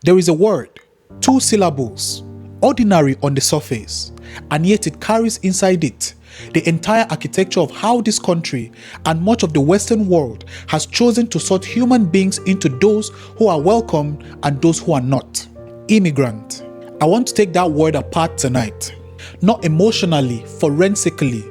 There is a word, 2 syllables, ordinary on the surface, and yet it carries inside it the entire architecture of how this country and much of the Western world has chosen to sort human beings into those who are welcome and those who are not. Immigrant. I want to take that word apart tonight, not emotionally, forensically,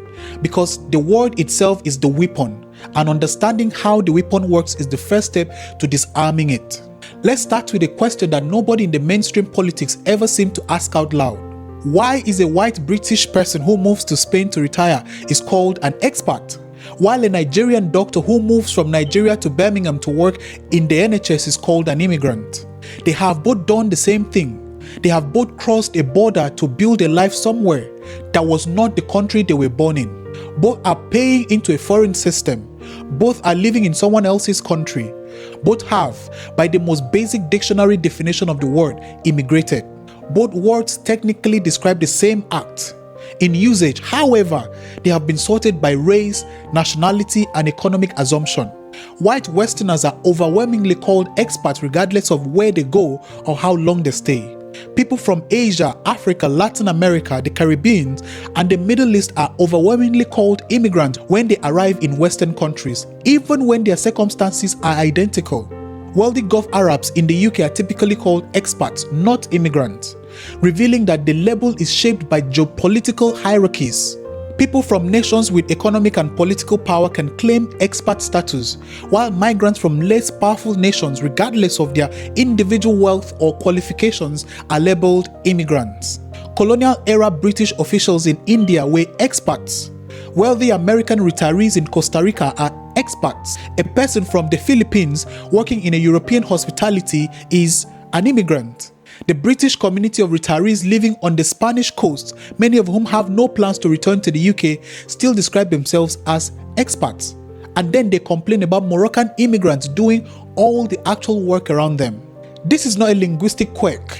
because the word itself is the weapon, and understanding how the weapon works is the first step to disarming it. Let's start with a question that nobody in the mainstream politics ever seemed to ask out loud. Why is a white British person who moves to Spain to retire is called an expat, while a Nigerian doctor who moves from Nigeria to Birmingham to work in the NHS is called an immigrant? They have both done the same thing. They have both crossed a border to build a life somewhere that was not the country they were born in. Both are paying into a foreign system. Both are living in someone else's country. Both have, by the most basic dictionary definition of the word, immigrated. Both words technically describe the same act. In usage, however, they have been sorted by race, nationality, and economic assumption. White Westerners are overwhelmingly called expats regardless of where they go or how long they stay. People from Asia, Africa, Latin America, the Caribbean, and the Middle East are overwhelmingly called immigrants when they arrive in Western countries, even when their circumstances are identical. Wealthy Gulf Arabs in the UK are typically called expats, not immigrants, revealing that the label is shaped by geopolitical hierarchies. People from nations with economic and political power can claim expat status, while migrants from less powerful nations, regardless of their individual wealth or qualifications, are labeled immigrants. Colonial-era British officials in India were expats. Wealthy American retirees in Costa Rica are expats. A person from the Philippines working in a European hospitality is an immigrant. The British community of retirees living on the Spanish coast, many of whom have no plans to return to the UK, still describe themselves as expats. And then they complain about Moroccan immigrants doing all the actual work around them. This is not a linguistic quirk.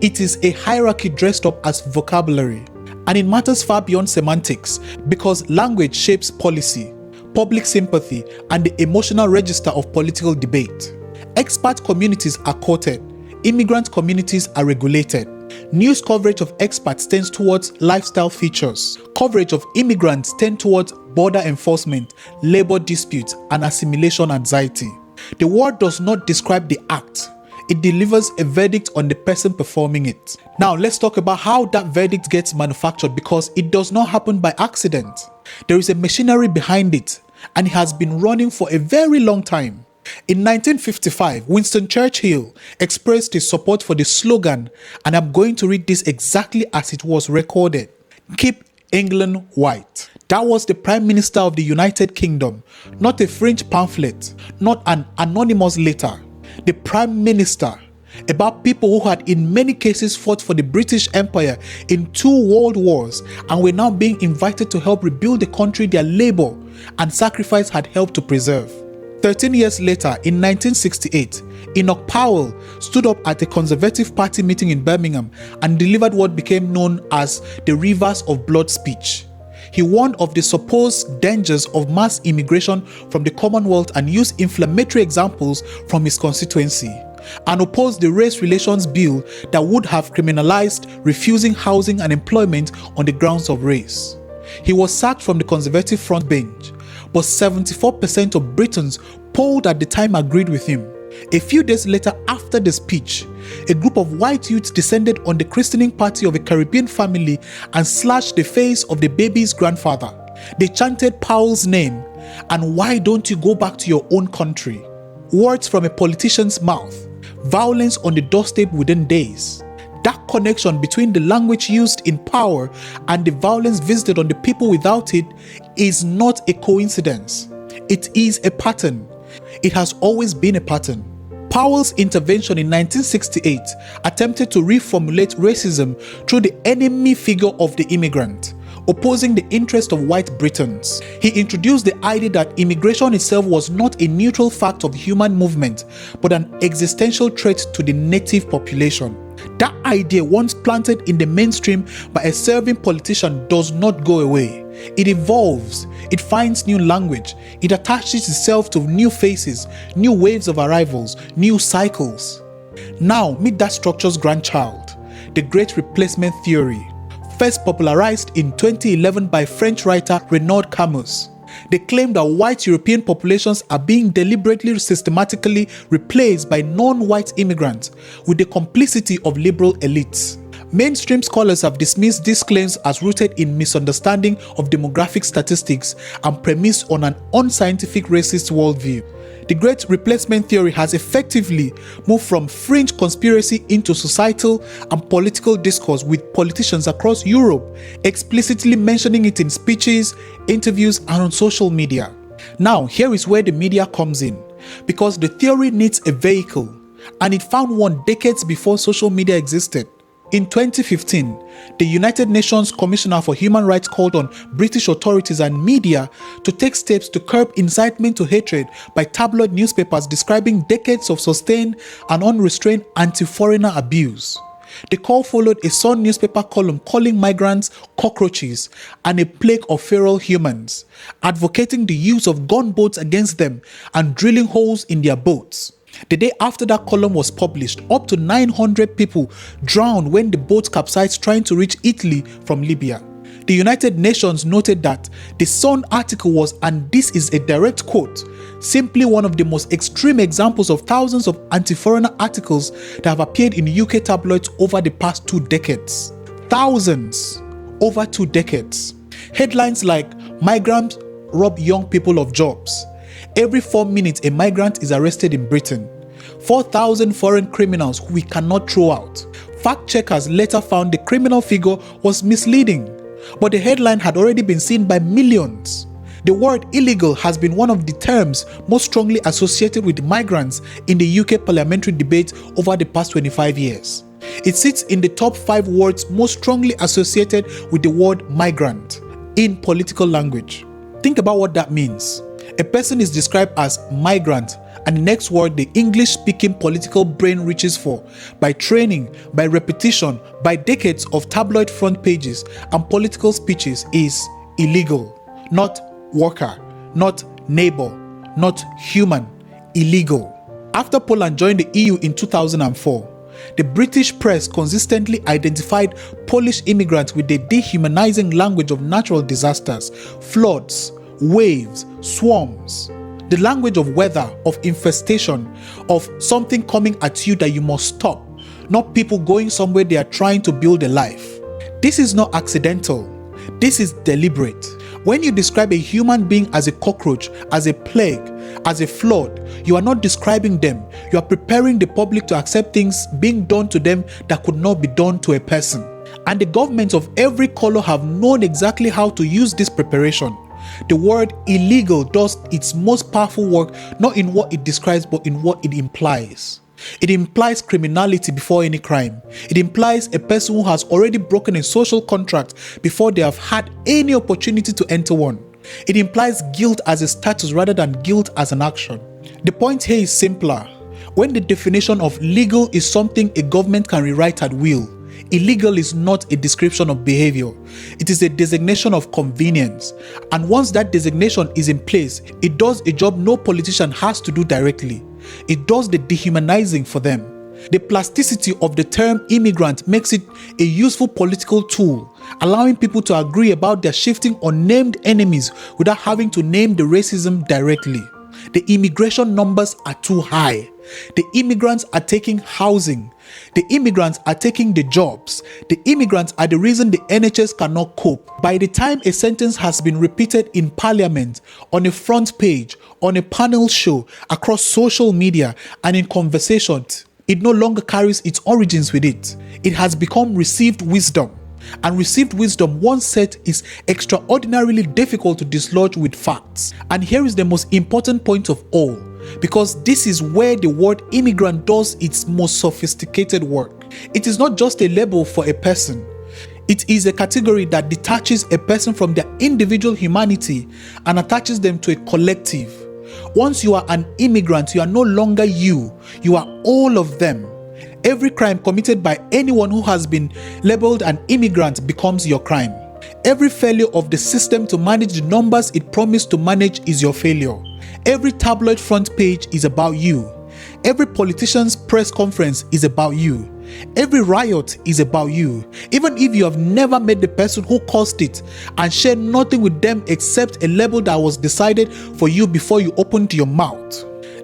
It is a hierarchy dressed up as vocabulary. And it matters far beyond semantics, because language shapes policy, public sympathy, and the emotional register of political debate. Expat communities are courted. Immigrant communities are regulated. News coverage of expats tends towards lifestyle features. Coverage of immigrants tends towards border enforcement, labor disputes, and assimilation anxiety. The word does not describe the act. It delivers a verdict on the person performing it. Now let's talk about how that verdict gets manufactured, because it does not happen by accident. There is a machinery behind it, and it has been running for a very long time. In 1955, Winston Churchill expressed his support for the slogan, and I'm going to read this exactly as it was recorded. Keep England white. That was the Prime Minister of the United Kingdom, not a French pamphlet, not an anonymous letter. The Prime Minister, about people who had in many cases fought for the British Empire in 2 world wars and were now being invited to help rebuild the country their labor and sacrifice had helped to preserve. 13 years later, in 1968, Enoch Powell stood up at a Conservative Party meeting in Birmingham and delivered what became known as the Rivers of Blood speech. He warned of the supposed dangers of mass immigration from the Commonwealth and used inflammatory examples from his constituency, and opposed the race relations bill that would have criminalized refusing housing and employment on the grounds of race. He was sacked from the Conservative front bench, but 74% of Britons polled at the time agreed with him. A few days later, after the speech, a group of white youths descended on the christening party of a Caribbean family and slashed the face of the baby's grandfather. They chanted Powell's name and "Why don't you go back to your own country?" Words from a politician's mouth, violence on the doorstep within days. That connection between the language used in power and the violence visited on the people without it is not a coincidence. It is a pattern. It has always been a pattern. Powell's intervention in 1968 attempted to reformulate racism through the enemy figure of the immigrant, opposing the interest of white Britons. He introduced the idea that immigration itself was not a neutral fact of human movement, but an existential threat to the native population. That idea, once planted in the mainstream by a serving politician, does not go away. It evolves, it finds new language, it attaches itself to new faces, new waves of arrivals, new cycles. Now meet that structure's grandchild, the Great Replacement Theory, first popularized in 2011 by French writer Renaud Camus. They claim that white European populations are being deliberately systematically replaced by non-white immigrants with the complicity of liberal elites. Mainstream scholars have dismissed these claims as rooted in misunderstanding of demographic statistics and premised on an unscientific racist worldview. The Great Replacement Theory has effectively moved from fringe conspiracy into societal and political discourse, with politicians across Europe explicitly mentioning it in speeches, interviews, and on social media. Now, here is where the media comes in, because the theory needs a vehicle, and it found one decades before social media existed. In 2015, the United Nations Commissioner for Human Rights called on British authorities and media to take steps to curb incitement to hatred by tabloid newspapers describing decades of sustained and unrestrained anti-foreigner abuse. The call followed a Sun newspaper column calling migrants cockroaches and a plague of feral humans, advocating the use of gunboats against them and drilling holes in their boats. The day after that column was published, up to 900 people drowned when the boat capsized trying to reach Italy from Libya. The United Nations noted that the Sun article was, and this is a direct quote, simply one of the most extreme examples of thousands of anti-foreigner articles that have appeared in UK tabloids over the past 2 decades. Thousands over 2 decades. Headlines like "Migrants rob young people of jobs," "Every 4 minutes a migrant is arrested in Britain," 4,000 foreign criminals who we cannot throw out. Fact checkers later found the criminal figure was misleading, but the headline had already been seen by millions. The word illegal has been one of the terms most strongly associated with migrants in the UK parliamentary debate over the past 25 years. It sits in the top 5 words most strongly associated with the word migrant in political language. Think about what that means. A person is described as migrant, and the next word the English-speaking political brain reaches for, by training, by repetition, by decades of tabloid front pages and political speeches, is illegal. Not worker, not neighbor, not human, illegal. After Poland joined the EU in 2004, the British press consistently identified Polish immigrants with the dehumanizing language of natural disasters, floods, waves, swarms, the language of weather, of infestation, of something coming at you that you must stop, not people going somewhere they are trying to build a life. This is not accidental. This is deliberate. When you describe a human being as a cockroach, as a plague, as a flood, you are not describing them. You are preparing the public to accept things being done to them that could not be done to a person. And the governments of every color have known exactly how to use this preparation. The word illegal does its most powerful work not in what it describes but in what it implies. It implies criminality before any crime. It implies a person who has already broken a social contract before they have had any opportunity to enter one. It implies guilt as a status rather than guilt as an action. The point here is simpler. When the definition of legal is something a government can rewrite at will, illegal is not a description of behavior. It is a designation of convenience. And once that designation is in place, it does a job no politician has to do directly. It does the dehumanizing for them. The plasticity of the term immigrant makes it a useful political tool, allowing people to agree about their shifting unnamed enemies without having to name the racism directly. The immigration numbers are too high. The immigrants are taking housing. The immigrants are taking the jobs. The immigrants are the reason the NHS cannot cope. By the time a sentence has been repeated in parliament, on a front page, on a panel show, across social media, and in conversations, it no longer carries its origins with it. It has become received wisdom. And received wisdom, once said, is extraordinarily difficult to dislodge with facts. And here is the most important point of all, because this is where the word immigrant does its most sophisticated work. It is not just a label for a person. It is a category that detaches a person from their individual humanity and attaches them to a collective. Once you are an immigrant, you are no longer you. You are all of them. Every crime committed by anyone who has been labeled an immigrant becomes your crime. Every failure of the system to manage the numbers it promised to manage is your failure. Every tabloid front page is about you. Every politician's press conference is about you. Every riot is about you. Even if you have never met the person who caused it and shared nothing with them except a label that was decided for you before you opened your mouth.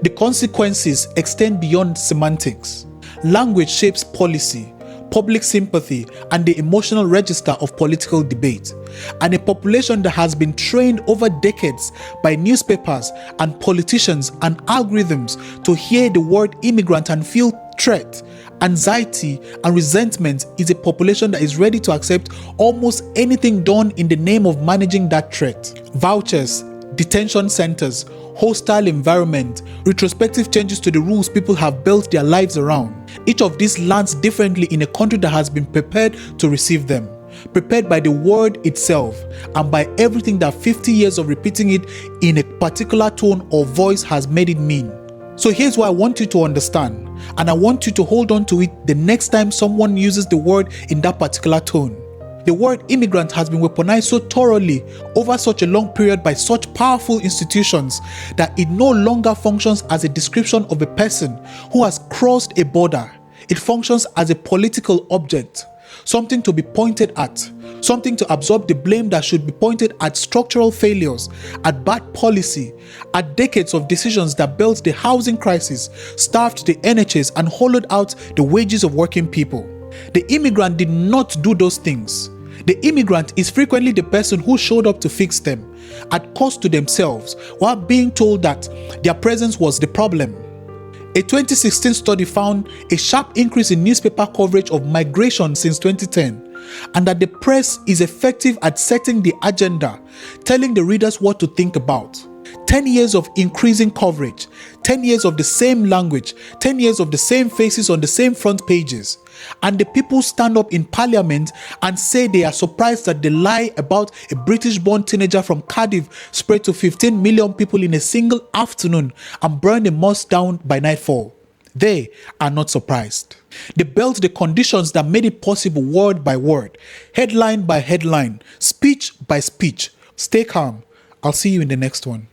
The consequences extend beyond semantics. Language shapes policy, public sympathy, and the emotional register of political debate. And a population that has been trained over decades by newspapers and politicians and algorithms to hear the word immigrant and feel threat, anxiety, and resentment is a population that is ready to accept almost anything done in the name of managing that threat. Vouchers, detention centers, hostile environment, retrospective changes to the rules people have built their lives around. Each of these lands differently in a country that has been prepared to receive them. Prepared by the word itself and by everything that 50 years of repeating it in a particular tone or voice has made it mean. So here's what I want you to understand, and I want you to hold on to it the next time someone uses the word in that particular tone. The word immigrant has been weaponized so thoroughly over such a long period by such powerful institutions that it no longer functions as a description of a person who has crossed a border. It functions as a political object, something to be pointed at, something to absorb the blame that should be pointed at structural failures, at bad policy, at decades of decisions that built the housing crisis, starved the NHS, and hollowed out the wages of working people. The immigrant did not do those things. The immigrant is frequently the person who showed up to fix them, at cost to themselves, while being told that their presence was the problem. A 2016 study found a sharp increase in newspaper coverage of migration since 2010, and that the press is effective at setting the agenda, telling the readers what to think about. 10 years of increasing coverage, 10 years of the same language, 10 years of the same faces on the same front pages. And the people stand up in parliament and say they are surprised that the lie about a British-born teenager from Cardiff spread to 15 million people in a single afternoon and burned a mosque down by nightfall. They are not surprised. They built the conditions that made it possible word by word, headline by headline, speech by speech. Stay calm. I'll see you in the next one.